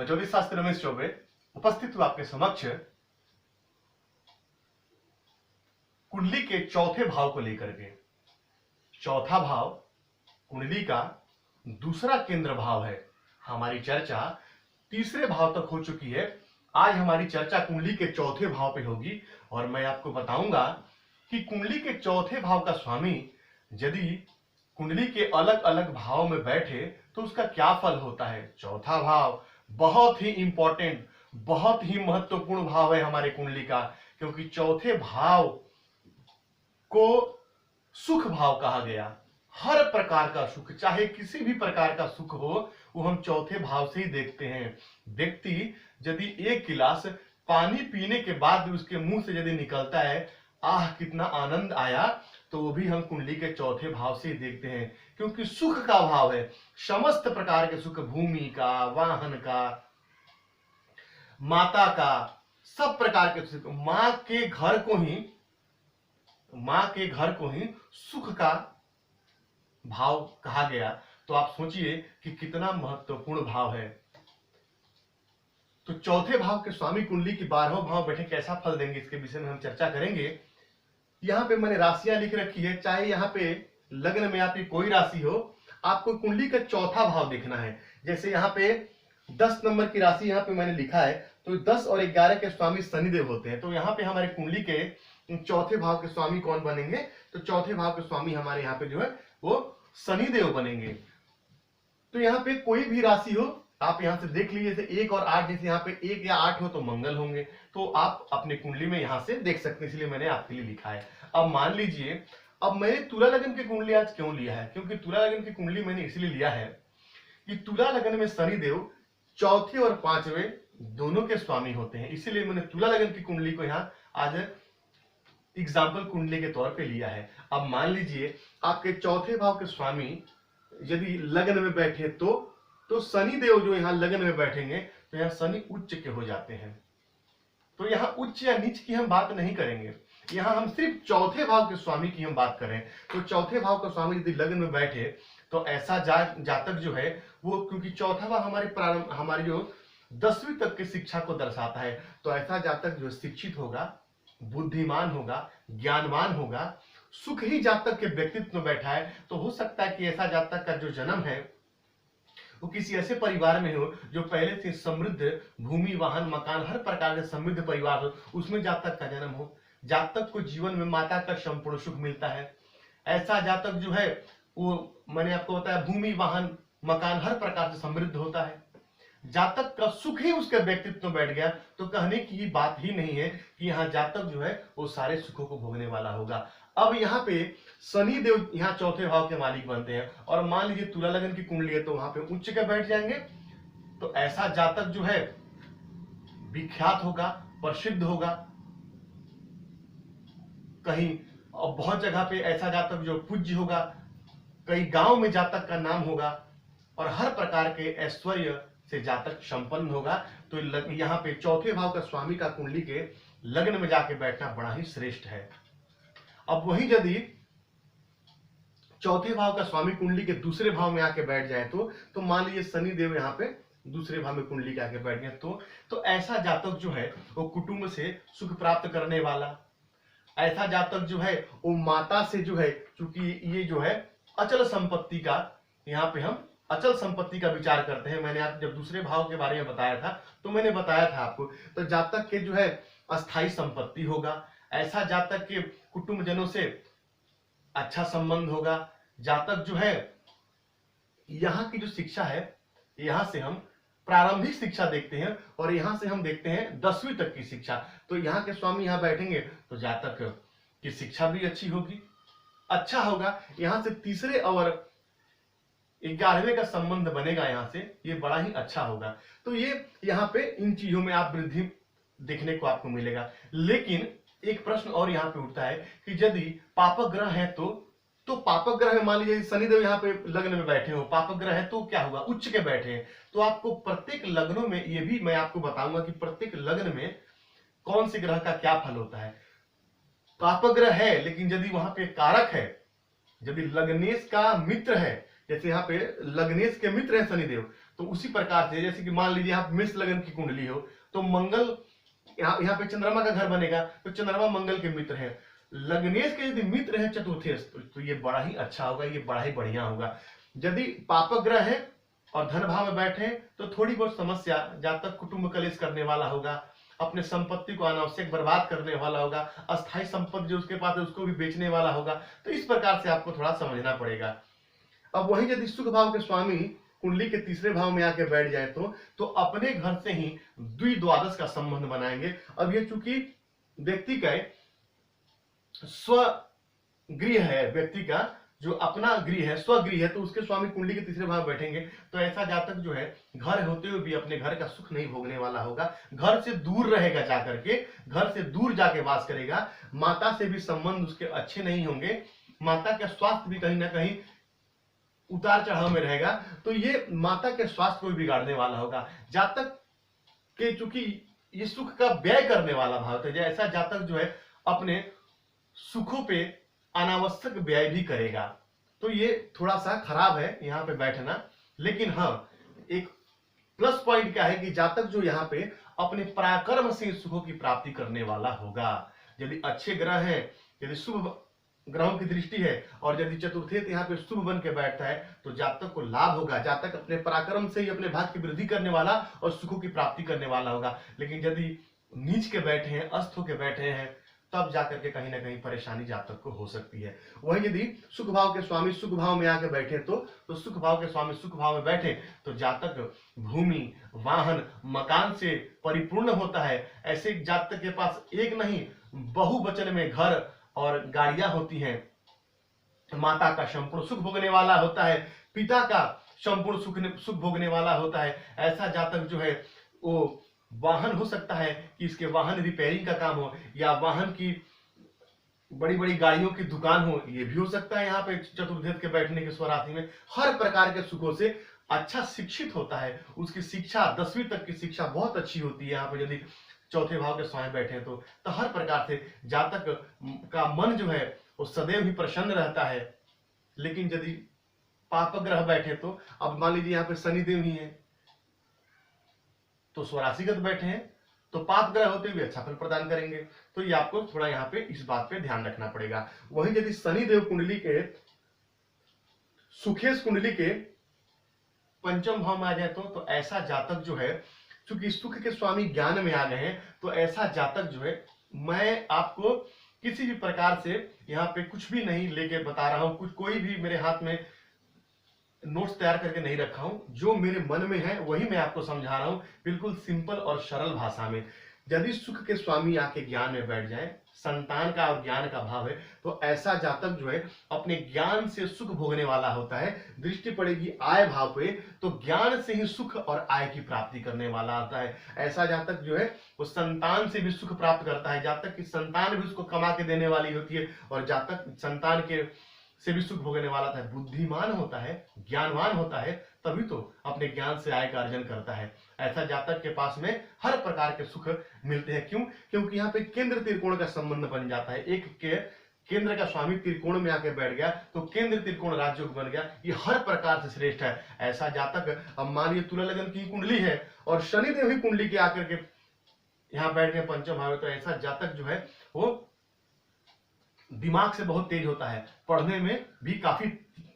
मैं ज्योतिष शास्त्री रमेश चौबे उपस्थित हूं आपके समक्ष कुंडली के चौथे भाव को लेकर के। चौथा भाव कुंडली का दूसरा केंद्र भाव है। हमारी चर्चा तीसरे भाव तक हो चुकी है। आज हमारी चर्चा कुंडली के चौथे भाव पे होगी और मैं आपको बताऊंगा कि कुंडली के चौथे भाव का स्वामी यदि कुंडली के अलग अलग भाव में बैठे तो उसका क्या फल होता है। चौथा भाव बहुत ही इंपॉर्टेंट, बहुत ही महत्वपूर्ण भाव है हमारे कुंडली का, क्योंकि चौथे भाव को सुख भाव कहा गया। हर प्रकार का सुख, चाहे किसी भी प्रकार का सुख हो, वो हम चौथे भाव से ही देखते हैं। व्यक्ति यदि एक गिलास पानी पीने के बाद उसके मुंह से यदि निकलता है आह कितना आनंद आया, तो वो भी हम कुंडली के चौथे भाव से ही देखते हैं, क्योंकि सुख का भाव है। समस्त प्रकार के सुख, भूमि का, वाहन का, माता का, सब प्रकार के सुख, मां के घर को ही सुख का भाव कहा गया। तो आप सोचिए कि कितना महत्वपूर्ण भाव है। तो चौथे भाव के स्वामी कुंडली की 12वां भाव बैठे कैसा फल देंगे, इसके विषय में हम चर्चा करेंगे। यहाँ पे मैंने राशियां लिख रखी है, चाहे यहाँ पे लग्न में आपकी कोई राशि हो, आपको कुंडली का चौथा भाव देखना है। जैसे यहाँ पे 10 नंबर की राशि यहाँ पे मैंने लिखा है, तो 10 और 11 के स्वामी शनिदेव होते हैं। तो यहाँ पे हमारे कुंडली के चौथे भाव के स्वामी कौन बनेंगे, तो चौथे भाव के स्वामी हमारे यहाँ पे जो है वो शनिदेव बनेंगे। तो यहाँ पे कोई भी राशि हो, आप यहाँ से देख लीजिए, जैसे 1 और 8, जैसे यहाँ पे 1 या 8 हो तो मंगल होंगे, तो आप अपने कुंडली में यहाँ से देख सकते हैं, इसलिए मैंने आपके लिए लिखा है। अब मान लीजिए, अब मैंने तुला लगन की कुंडली आज क्यों लिया है, क्योंकि तुला लगन की कुंडली मैंने इसलिए लिया है कि तुला लगन में शनिदेव चौथे और 5वें दोनों के स्वामी होते हैं, इसीलिए मैंने तुला लगन की कुंडली को यहाँ आज एग्जाम्पल कुंडली के तौर पे लिया है। अब मान लीजिए आपके चौथे भाव के स्वामी यदि लग्न में बैठे तो शनि देव जो यहाँ लग्न में बैठेंगे तो यहाँ शनि उच्च के हो जाते हैं। तो यहाँ उच्च या नीच की हम बात नहीं करेंगे, यहाँ हम सिर्फ चौथे भाव के स्वामी की हम बात करें। तो चौथे भाव का स्वामी यदि लग्न में बैठे तो ऐसा जातक जो है वो, क्योंकि चौथा भाव हमारी जो 10वीं तक की शिक्षा को दर्शाता है, तो ऐसा जातक जो शिक्षित होगा, बुद्धिमान होगा, ज्ञानवान होगा, सुख ही जातक के व्यक्तित्व में बैठा है। तो हो सकता है कि ऐसा जातक का जो जन्म है वो किसी ऐसे परिवार में हो जो पहले से समृद्ध, भूमि, वाहन, मकान, हर प्रकार के समृद्ध परिवार हो, उसमें जातक का जन्म हो। जातक को जीवन में माता का संपूर्ण सुख मिलता है। ऐसा जातक जो है वो, मैंने आपको बताया, भूमि, वाहन, मकान हर प्रकार से समृद्ध होता है। जातक का सुख ही उसके व्यक्तित्व में बैठ गया तो कहने की बात ही नहीं है कि यहाँ जातक जो है वो सारे सुखों को भोगने वाला होगा। अब यहाँ पे शनि देव यहाँ चौथे भाव के मालिक बनते हैं, और मान लीजिए तुला लगन की कुंडली है तो वहां पे उच्च के बैठ जाएंगे। तो ऐसा जातक जो है विख्यात होगा, प्रसिद्ध होगा, कहीं और बहुत जगह पे ऐसा जातक जो पूज्य होगा, कई गांव में जातक का नाम होगा, और हर प्रकार के ऐश्वर्य से जातक संपन्न होगा। तो यहाँ पे चौथे भाव का स्वामी का कुंडली के लग्न में जाके बैठना बड़ा ही श्रेष्ठ है। अब वही यदि चौथे भाव का स्वामी कुंडली के दूसरे भाव में आके बैठ जाए तो मान लीजिए शनि देव यहाँ पे दूसरे भाव में कुंडली के आके बैठ गए तो ऐसा जातक जो है वो कुटुंब से सुख प्राप्त करने वाला, ऐसा जातक जो है वो माता से जो है, क्योंकि ये जो है अचल संपत्ति का, यहाँ पे हम अचल संपत्ति का विचार करते हैं। मैंने आप जब दूसरे भाव के बारे में बताया था तो मैंने बताया था आपको, तो जातक के जो है अस्थाई संपत्ति होगा, ऐसा जातक के कुटुंबजनों से अच्छा संबंध होगा। जातक जो है, यहाँ की जो शिक्षा है, यहाँ से हम प्रारंभिक शिक्षा देखते हैं और यहाँ से हम देखते हैं 10वीं तक की शिक्षा। तो यहाँ के स्वामी यहाँ बैठेंगे तो जातक की शिक्षा भी अच्छी होगी, अच्छा होगा। यहाँ से तीसरे और 11वें का संबंध बनेगा, यहाँ से ये बड़ा ही अच्छा होगा। तो ये यहाँ पे इन चीजों में आप वृद्धि देखने को आपको मिलेगा। लेकिन एक प्रश्न और यहाँ पे उठता है कि यदि पापक ग्रह है तो पापक ग्रह में मान लीजिए शनिदेव यहाँ पे लग्न में बैठे हो, पापक ग्रह है तो क्या होगा, उच्च के बैठे हैं। तो आपको प्रत्येक लग्नों में ये भी मैं आपको बताऊंगा कि प्रत्येक लग्न में कौन से ग्रह का क्या फल होता है। पापक ग्रह है, लेकिन यदि वहां पे कारक है, यदि लग्नेश का मित्र है, जैसे यहाँ पे लग्नेश के मित्र है शनिदेव, तो उसी प्रकार से जैसे कि मान लीजिए आप मेष लगन की कुंडली हो तो मंगल यहाँ पे चंद्रमा का घर बनेगा, तो चंद्रमा मंगल के मित्र है। लग्नेश के यदि मित्र है चतुर्थेश तो ये बड़ा ही अच्छा होगा, ये बड़ा ही बढ़िया होगा। यदि पापक ग्रह है और धन भाव में बैठे तो थोड़ी बहुत समस्या, जातक कुटुंब कलेश करने वाला होगा, अपने संपत्ति को अनावश्यक बर्बाद करने वाला होगा, अस्थायी संपत्ति जो उसके पास है उसको भी बेचने वाला होगा। तो इस प्रकार से आपको थोड़ा समझना पड़ेगा। अब वही यदि सुख भाव के स्वामी कुंडली के तीसरे भाव में आके बैठ जाए तो अपने घर से ही द्विद्वादश का संबंध बनाएंगे। अब ये चूंकि व्यक्ति का स्वगृह है, व्यक्ति का जो अपना गृह है, स्वगृह है, तो उसके स्वामी कुंडली के तीसरे भाव बैठेंगे तो ऐसा जातक जो है घर होते हुए भी अपने घर का सुख नहीं भोगने वाला होगा, घर से दूर रहेगा, जाकर के घर से दूर जाके वास करेगा, माता से भी संबंध उसके अच्छे नहीं होंगे, माता का स्वास्थ्य भी कहीं ना कहीं उतार चढ़ाव में रहेगा, तो ये माता के स्वास्थ्य को भी बिगाड़ने वाला होगा। जातक के चूंकि ये सुख का व्यय करने वाला भाव है, ऐसा जातक जो है अपने सुखों पे अनावश्यक व्यय भी करेगा, तो ये थोड़ा सा खराब है यहाँ पे बैठना। लेकिन हाँ, एक प्लस पॉइंट क्या है कि जातक जो यहाँ पे अपने पराक्रम से सुखों की प्राप्ति करने वाला होगा। यदि अच्छे ग्रह हैं, यदि शुभ ग्रहों की दृष्टि है और यदि चतुर्थेत यहाँ पे शुभ बन के बैठता है तो जातक को लाभ होगा। जातक अपने पराक्रम से ही अपने भाग्य की वृद्धि करने वाला और सुखों की प्राप्ति करने वाला होगा। लेकिन यदि नीच के बैठे हैं, अस्त होके बैठे हैं, तब जाकर के कहीं ना कहीं परेशानी जातक को हो सकती है। वही यदि सुख भाव के स्वामी सुख भाव में आके बैठे तो सुख भाव के स्वामी सुख भाव में बैठे तो जातक भूमि, वाहन, मकान से परिपूर्ण होता है। ऐसे जातक के पास एक नहीं बहुवचन में घर और गाड़ियां होती हैं। माता का संपूर्ण सुख भोगने वाला होता है, पिता का संपूर्ण सुख भोगने वाला होता है। ऐसा जातक जो है वो वाहन हो सकता है कि इसके वाहन रिपेयरिंग का काम हो या वाहन की बड़ी बड़ी गाड़ियों की दुकान हो, ये भी हो सकता है। यहाँ पे चतुर्थ के बैठने के स्वराशि में हर प्रकार के सुखों से अच्छा शिक्षित होता है, उसकी शिक्षा 10वीं तक की शिक्षा बहुत अच्छी होती है। यहाँ पे यदि चौथे भाव के स्वामी बैठे तो हर प्रकार से जातक का मन जो है वो सदैव ही प्रसन्न रहता है। लेकिन यदि पाप ग्रह बैठे तो अब मान लीजिए यहाँ पे शनिदेव ही है तो स्वराशिगत बैठे हैं तो पाप ग्रह होते हुए अच्छा फल प्रदान करेंगे। तो ये आपको थोड़ा यहाँ पे इस बात पे ध्यान रखना पड़ेगा। वहीं यदि शनिदेव कुंडली के सुखेश कुंडली के पंचम भाव में आ जाए तो ऐसा जातक जो है चूंकि सुख के स्वामी ज्ञान में आ गए हैं तो ऐसा जातक जो है, मैं आपको किसी भी प्रकार से यहाँ पे कुछ भी नहीं लेके बता रहा हूं, कोई भी मेरे हाथ में नोट्स तैयार करके नहीं रखा हूं, जो मेरे मन में है वही मैं आपको समझा रहा हूं, बिल्कुल सिंपल और सरल भाषा में। यदि सुख के स्वामी आके ज्ञान में बैठ जाए, संतान का और ज्ञान का भाव है, तो ऐसा जातक जो है अपने ज्ञान से सुख भोगने वाला होता है। दृष्टि पड़ेगी आय भाव पे तो ज्ञान से ही सुख और आय की प्राप्ति करने वाला आता है। ऐसा जातक जो है वो संतान से भी सुख प्राप्त करता है, जातक की संतान भी उसको कमा के देने वाली होती है और जातक संतान के से भी सुख भोगने वाला था। बुद्धिमान होता है, ज्ञानवान होता है, तभी तो अपने ज्ञान से आय का अर्जन करता है। ऐसा जातक के पास में हर प्रकार के सुख मिलते हैं। क्यों? क्योंकि यहाँ पे केंद्र त्रिकोण का संबंध बन जाता है। एक के केंद्र का स्वामी त्रिकोण में आके बैठ गया तो केंद्र त्रिकोण राजयोग बन गया, ये हर प्रकार से श्रेष्ठ है। ऐसा जातक, अब मानिए तुला लगन की कुंडली है और शनिदेव ही कुंडली के आकर के यहाँ बैठ गए पंचम भाव, तो ऐसा जातक जो है वो दिमाग से बहुत तेज होता है, पढ़ने में भी काफी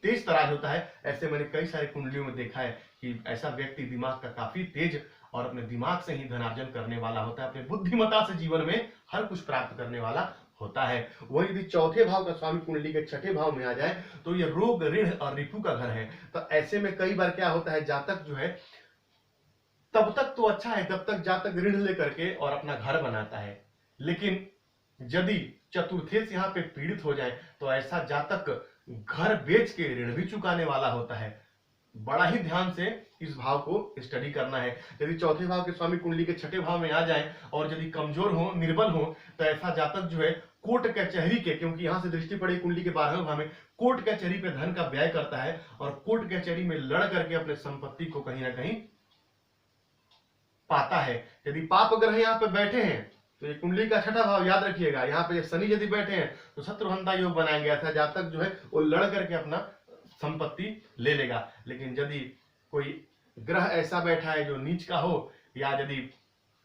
तेज तराज होता है। ऐसे मैंने कई सारे कुंडलियों में देखा है कि ऐसा व्यक्ति दिमाग का काफी तेज और अपने दिमाग से ही धनार्जन करने वाला होता है, अपने बुद्धिमत्ता से जीवन में हर कुछ प्राप्त करने वाला होता है। वही यदि चौथे भाव का स्वामी कुंडली के छठे भाव में आ जाए तो ये रोग, ऋण और रिपु का घर है। तो ऐसे में कई बार क्या होता है, जातक जो है तब तक तो अच्छा है तब तक जातक ऋण लेकर के और अपना घर बनाता है, लेकिन यदि चतुर्थेश यहाँ पे पीड़ित हो जाए तो ऐसा जातक घर बेच के ऋण भी चुकाने वाला होता है। बड़ा ही ध्यान से इस भाव को स्टडी करना है। यदि चौथे भाव के स्वामी कुंडली के छठे भाव में आ जाए और यदि कमजोर हो, निर्बल हो, तो ऐसा जातक जो है कोर्ट कचहरी के, क्योंकि यहां से दृष्टि पड़े कुंडली के 12वें भाव में, कोर्ट कचहरी पे धन का व्यय करता है और कोर्ट कचहरी में लड़ करके अपने संपत्ति को कहीं ना कहीं पाता है। यदि पाप ग्रह यहाँ पे बैठे हैं तो ये कुंडली का छठा भाव याद रखिएगा, यहाँ पे शनि यदि बैठे हैं तो शत्रुहंता योग बनाएंगे। ऐसा जातक जो है वो लड़ करके अपना संपत्ति ले लेगा। लेकिन यदि कोई ग्रह ऐसा बैठा है जो नीच का हो या यदि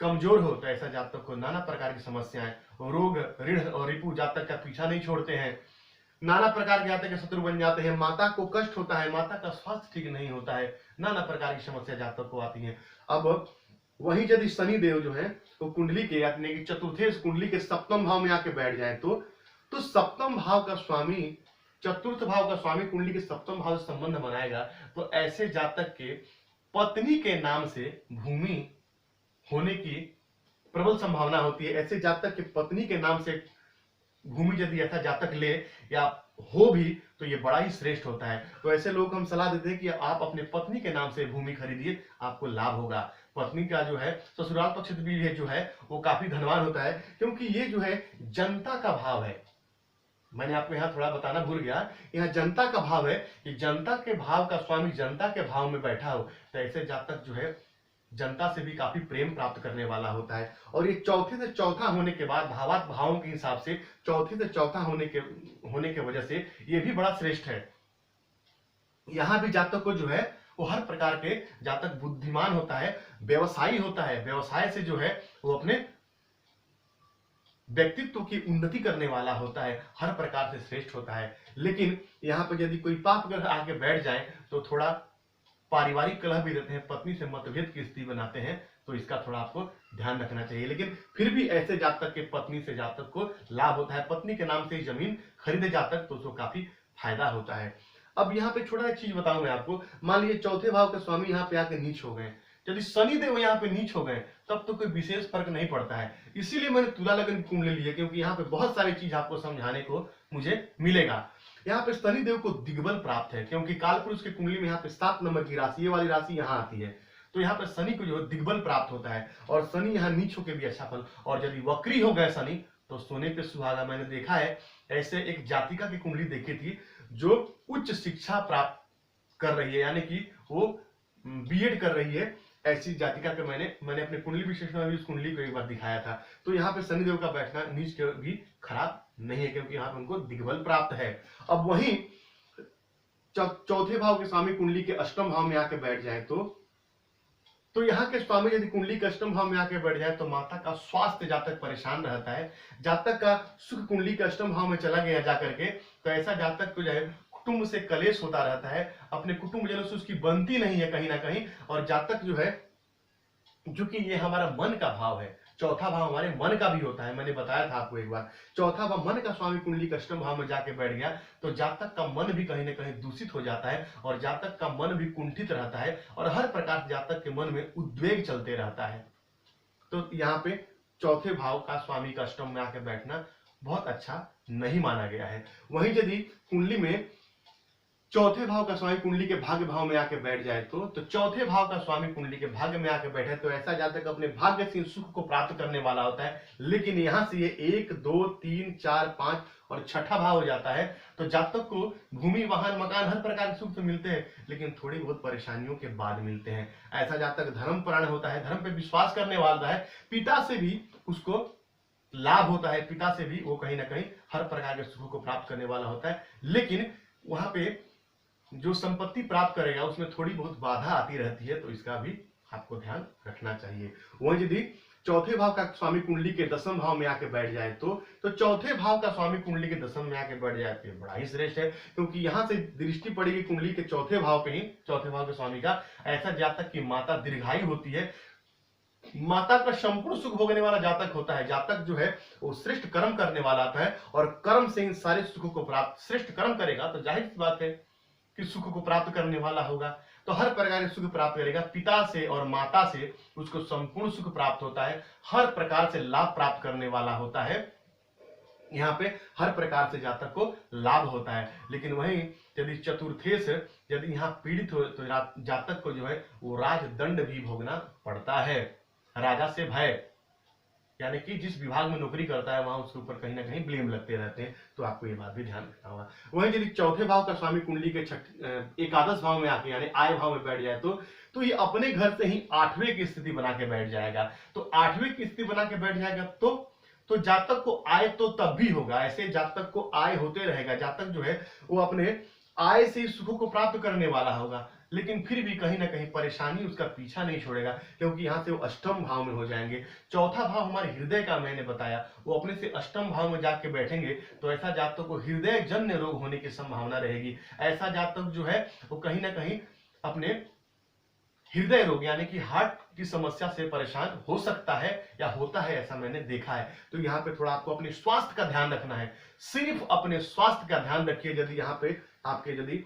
कमजोर हो तो ऐसा जातक को नाना प्रकार की समस्याएं, रोग, ऋण और रिपु जातक का पीछा नहीं छोड़ते हैं। नाना प्रकार के जातक के शत्रु बन जाते हैं, माता को कष्ट होता है, माता का स्वास्थ्य ठीक नहीं होता है, नाना प्रकार की समस्या जातक को आती है। अब वहीं यदि शनि देव जो है वो कुंडली के यानी कि चतुर्थ कुंडली के सप्तम भाव में आके बैठ जाए तो सप्तम भाव का स्वामी, चतुर्थ भाव का स्वामी कुंडली के सप्तम भाव से संबंध बनाएगा तो ऐसे जातक के पत्नी के नाम से भूमि होने की प्रबल संभावना होती है। ऐसे जातक के पत्नी के नाम से भूमि यदि ऐसा जातक ले या हो भी तो ये बड़ा ही श्रेष्ठ होता है। तो ऐसे लोग हम सलाह देते हैं कि आप अपने पत्नी के नाम से भूमि खरीदिए, आपको लाभ होगा। पत्नी का जो है ससुराल पक्ष भी जो है वो काफी धनवान होता है, क्योंकि ये जो है जनता का भाव है। मैंने आपको यहाँ थोड़ा बताना भूल गया, यहाँ जनता का भाव है कि जनता के भाव का स्वामी जनता के भाव में बैठा हो तो ऐसे जातक जो है जनता से भी काफी प्रेम प्राप्त करने वाला होता है। और ये चौथे से चौथा होने के बाद भावात भावों के हिसाब से चौथे से चौथा होने के वजह से ये भी बड़ा श्रेष्ठ है। यहाँ भी जातक को जो है वो हर प्रकार के जातक बुद्धिमान होता है, व्यवसायी होता है, व्यवसाय से जो है वो अपने व्यक्तित्व की उन्नति करने वाला होता है, हर प्रकार से श्रेष्ठ होता है। लेकिन यहाँ पर यदि कोई पाप ग्रह आके बैठ जाए तो थोड़ा पारिवारिक कलह भी देते हैं, पत्नी से मतभेद की स्थिति बनाते हैं, तो इसका थोड़ा आपको ध्यान रखना चाहिए। लेकिन फिर भी ऐसे जातक के पत्नी से जातक को लाभ होता है, पत्नी के नाम से जमीन खरीदे जातक तो उसको काफी फायदा होता है। अब यहाँ पे छोटा एक चीज बताऊं मैं आपको, मान लीजिए चौथे भाव के स्वामी यहाँ पे आके नीच हो गए, यदि शनि देव यहाँ पे नीच हो गए तब तो कोई विशेष फर्क नहीं पड़ता है। इसीलिए मैंने तुला लगन की कुंडली ली है, क्योंकि यहाँ पे बहुत सारी चीज आपको समझाने को मुझे मिलेगा। यहाँ पे शनि देव को दिग्बल प्राप्त है, क्योंकि कालपुरुष की कुंडली में यहाँ पे 7 नंबर की राशि, ये वाली राशि यहाँ आती है, तो यहाँ पे शनि को जो है दिग्बल प्राप्त होता है। और शनि यहाँ नीच होकर भी अच्छा फल, और यदि वक्री हो गए शनि तो सोने पे सुहागा। मैंने देखा है ऐसे एक जातिका की कुंडली देखी थी जो उच्च शिक्षा प्राप्त कर रही है, यानी कि वो बीएड कर रही है, ऐसी जातिका के मैंने अपने कुंडली विश्लेषण में भी उस कुंडली को एक बार दिखाया था। तो यहाँ पे शनिदेव का बैठना नीच के भी खराब नहीं है, क्योंकि यहाँ पे उनको दिग्बल प्राप्त है। अब वहीं चौथे भाव के स्वामी कुंडली के अष्टम भाव में आके बैठ जाए तो यहाँ के स्वामी यदि कुंडली के अष्टम भाव में आके बैठ जाए तो माता का स्वास्थ्य जातक परेशान रहता है। जातक का सुख कुंडली के अष्टम भाव में चला गया जाकर के तो ऐसा जातक को जो है कुटुंब से कलेश होता रहता है, अपने कुटुंब जनों से उसकी बनती नहीं है कहीं ना कहीं। और जातक जो है, जो कि ये हमारा मन का भाव है, चौथा भाव हमारे मन का भी होता है, मैंने बताया था आपको एक बार, चौथा भाव मन का स्वामी कुंडली के अष्टम भाव में जाके बैठ गया तो जातक का मन भी कहीं ना कहीं दूषित हो जाता है, और जातक का मन भी कुंठित रहता है, और हर प्रकार से जातक के मन में उद्वेग चलते रहता है। तो यहाँ पे चौथे भाव का स्वामी का अष्टम में आके बैठना बहुत अच्छा नहीं माना गया है। वहीं यदि कुंडली में चौथे भाव का स्वामी कुंडली के भाग्य भाव में आके बैठ जाए तो चौथे भाव का स्वामी कुंडली के भाग्य में आके बैठे तो ऐसा जातक अपने भाग्य से सुख को प्राप्त करने वाला होता है। लेकिन यहां से ये 1, 2, 3, 4, 5 और छठा भाव हो जाता है तो जातक को भूमि, वाहन, मकान हर प्रकार के सुख तो मिलते हैं, लेकिन थोड़ी बहुत परेशानियों के बाद मिलते हैं। ऐसा जातक धर्मपरायण होता है, धर्म पे विश्वास करने वाला है, पिता से भी उसको लाभ होता है, पिता से भी वो कहीं ना कहीं हर प्रकार के सुख को प्राप्त करने वाला होता है। लेकिन वहां पे जो संपत्ति प्राप्त करेगा उसमें थोड़ी बहुत बाधा आती रहती है, तो इसका भी आपको ध्यान रखना चाहिए। वहीं यदि चौथे भाव का स्वामी कुंडली के दसम भाव में आके बैठ जाए तो चौथे भाव का स्वामी कुंडली के दसम में आके बैठ जाए तो बड़ा ही श्रेष्ठ है, क्योंकि यहां से दृष्टि पड़ेगी कुंडली के चौथे भाव पे ही, चौथे भाव के स्वामी का। ऐसा जातक की माता दीर्घायु होती है, माता का संपूर्ण सुख भोगने वाला जातक होता है। जातक जो है वो श्रेष्ठ कर्म करने वाला आता है, और कर्म से इन सारे सुख को प्राप्त, श्रेष्ठ कर्म करेगा तो जाहिर सी बात है कि सुख को प्राप्त करने वाला होगा, तो हर प्रकार के सुख प्राप्त करेगा। पिता से और माता से उसको संपूर्ण सुख प्राप्त होता है, हर प्रकार से लाभ प्राप्त करने वाला होता है। यहाँ पे हर प्रकार से जातक को लाभ होता है। लेकिन वहीं यदि चतुर्थेश यदि यहाँ पीड़ित हो तो जातक को जो है वो राजदंड भी भोगना पड़ता है, राजा से भय, यानी कि जिस विभाग में नौकरी करता है वहां उसके ऊपर कहीं ना कहीं ब्लेम लगते रहते हैं, तो आपको ये बात भी ध्यान रखना होगा। वहीं यदि चौथे भाव का स्वामी कुंडली के एकादश भाव में आके यानी आय भाव में बैठ जाए तो ये अपने घर से ही 8वें की स्थिति बना के बैठ जाएगा। तो 8वें की स्थिति बना के बैठ जाएगा तो जातक को आय तो तब भी होगा, ऐसे जातक को आय होते रहेगा। जातक जो है वो अपने आय से ही सुखों को प्राप्त करने वाला होगा, लेकिन फिर भी कहीं ना कहीं परेशानी उसका पीछा नहीं छोड़ेगा, क्योंकि यहाँ से वो अष्टम भाव में हो जाएंगे। चौथा भाव हमारे हृदय का मैंने बताया, वो अपने से अष्टम भाव में जाके बैठेंगे तो ऐसा जातक को हृदय जन्य रोग होने की संभावना रहेगी। ऐसा जातक जो है वो कहीं ना कहीं अपने हृदय रोग यानी कि हार्ट की समस्या से परेशान हो सकता है या होता है, ऐसा मैंने देखा है। तो यहाँ पे थोड़ा आपको अपने स्वास्थ्य का ध्यान रखना है, सिर्फ अपने स्वास्थ्य का ध्यान रखिए। यदि यहाँ पे आपके यदि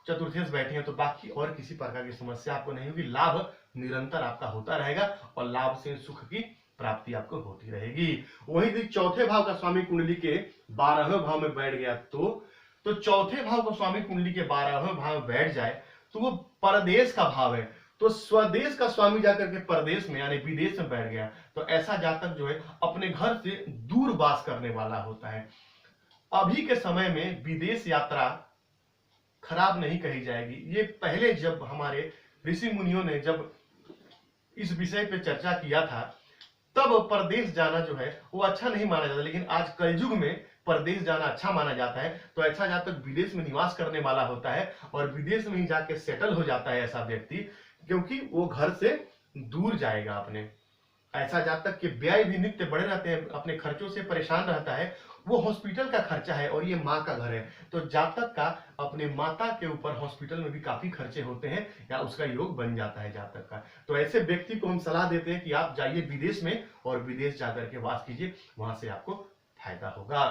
चतुर्थेश बैठे हैं तो बाकी और किसी प्रकार की समस्या आपको नहीं होगी, लाभ निरंतर आपका होता रहेगा और लाभ से सुख की प्राप्ति आपको होती रहेगी। वहीं यदि चौथे भाव का स्वामी कुंडली के 12वें भाव में बैठ गया तो चौथे भाव का स्वामी कुंडली के 12वें भाव में बैठ जाए तो वो परदेश का भाव है। तो स्वदेश का स्वामी जाकर के परदेश में यानी विदेश में बैठ गया तो ऐसा जातक जो है अपने घर से दूर वास करने वाला होता है। अभी के समय में विदेश यात्रा खराब नहीं कही जाएगी। ये पहले जब हमारे ऋषि मुनियों ने जब इस विषय पे चर्चा किया था तब परदेश जाना जो है वो अच्छा नहीं माना जाता, लेकिन आज कलयुग में परदेश जाना अच्छा माना जाता है। तो ऐसा जातक विदेश में निवास करने वाला होता है और विदेश में ही जाके सेटल हो जाता है ऐसा व्यक्ति, क्योंकि वो घर से दूर जाएगा अपने। ऐसा जातक के व्यय भी नित्य बढ़े रहते हैं, अपने खर्चों से परेशान रहता है। वो हॉस्पिटल का खर्चा है और ये माँ का घर है, तो जातक का अपने माता के ऊपर हॉस्पिटल में भी काफी खर्चे होते हैं या उसका योग बन जाता है जातक का। तो ऐसे व्यक्ति को हम सलाह देते हैं कि आप जाइए विदेश में और विदेश जाकर के वास कीजिए, वहां से आपको फायदा होगा।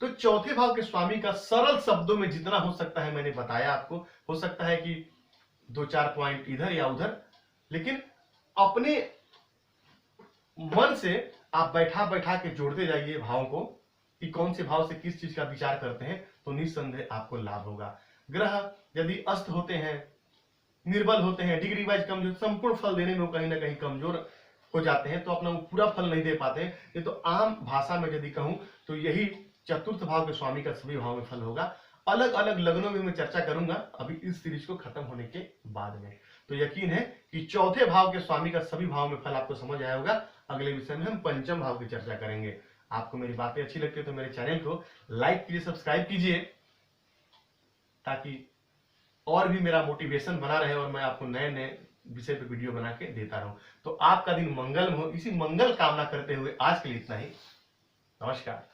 तो चौथे भाव के स्वामी का सरल शब्दों में जितना हो सकता है मैंने बताया आपको। हो सकता है कि 2-4 पॉइंट इधर या उधर, लेकिन अपने मन से आप बैठा बैठा के जोड़ते जाइए भाव को कि कौन से भाव से किस चीज का विचार करते हैं, तो निस्संदेह आपको लाभ होगा। ग्रह यदि अस्त होते हैं, निर्बल होते हैं, डिग्री वाइज कमजोर, संपूर्ण फल देने में वो कहीं ना कहीं कमजोर हो जाते हैं, तो अपना वो पूरा फल नहीं दे पाते हैं। ये तो आम भाषा में यदि कहूं तो यही चतुर्थ भाव के स्वामी का सभी भाव में फल होगा। अलग अलग लग्नों में मैं चर्चा करूंगा अभी इस सीरीज को खत्म होने के बाद में। तो यकीन है कि चौथे भाव के स्वामी का सभी भाव में फल आपको समझ आया होगा। अगले विषय में हम पंचम भाव की चर्चा करेंगे। आपको मेरी बातें अच्छी लगती है तो मेरे चैनल को लाइक कीजिए, सब्सक्राइब कीजिए, ताकि और भी मेरा मोटिवेशन बना रहे और मैं आपको नए नए विषय पे वीडियो बना के देता रहूं। तो आपका दिन मंगल हो, इसी मंगल कामना करते हुए आज के लिए इतना ही। नमस्कार।